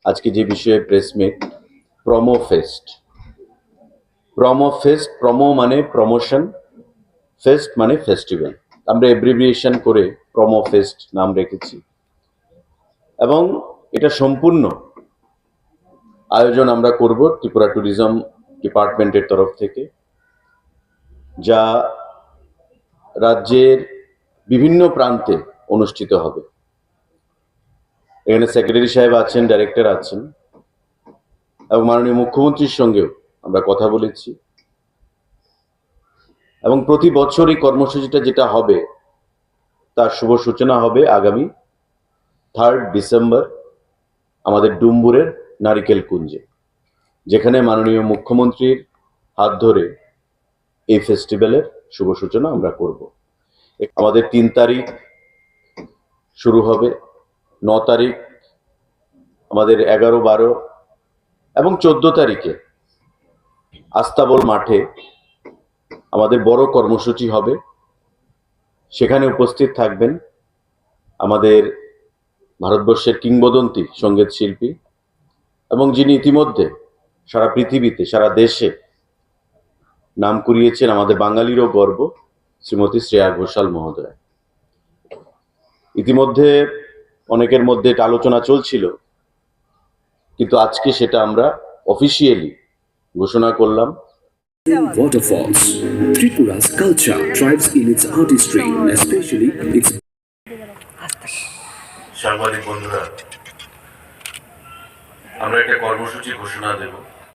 আজকে যে বিষয়ে press meet, promo fest. Promo মানে প্রমোশন, ফেস্ট মানে ফেস্টিভ্যাল। আমরা এব্রিভিয়েশন করে প্রমো ফেস্ট নাম রেখেছি এবং এটা সম্পূর্ণ আয়োজন আমরা করব ত্রিপুরা ট্যুরিজম ডিপার্টমেন্টের তরফ থেকে, যা রাজ্যের বিভিন্ন প্রান্তে অনুষ্ঠিত হবে। এখানে সেক্রেটারি সাহেব আছেন, ডাইরেক্টর আছেন এবং মাননীয় মুখ্যমন্ত্রীর সঙ্গেও আমরা কথা বলেছি। এবং প্রতি বছর এই কর্মসূচিটা যেটা হবে তার শুভ সূচনা হবে আগামী 3 ডিসেম্বর আমাদের ডুম্বুরের নারিকেল কুঞ্জে, যেখানে মাননীয় মুখ্যমন্ত্রীর হাত ধরে এই ফেস্টিভ্যালের শুভ সূচনা আমরা করব। আমাদের 3 তারিখ শুরু হবে, 9 তারিখ আমাদের 11, 12 এবং 14 তারিখে আস্তাবল মাঠে আমাদের বড় কর্মসূচি হবে। সেখানে উপস্থিত থাকবেন আমাদের ভারতবর্ষের কিংবদন্তি সঙ্গীত শিল্পী এবং যিনি ইতিমধ্যে সারা পৃথিবীতে, সারা দেশে নাম কুড়িয়েছেন, আমাদের বাঙালিরও গর্ব, শ্রীমতী শ্রেয়া ঘোষাল মহোদয়। ইতিমধ্যে অনেকের মধ্যে এটা আলোচনা চলছিল, কিন্তু আজকে সেটা আমরা অফিসিয়ালি ঘোষণা করলাম। Waterfalls. Tripura's culture thrives in its artistry, especially its. সাংবাদিক বন্ধুরা, আমরা একটা কর্মসূচি ঘোষণা দেব।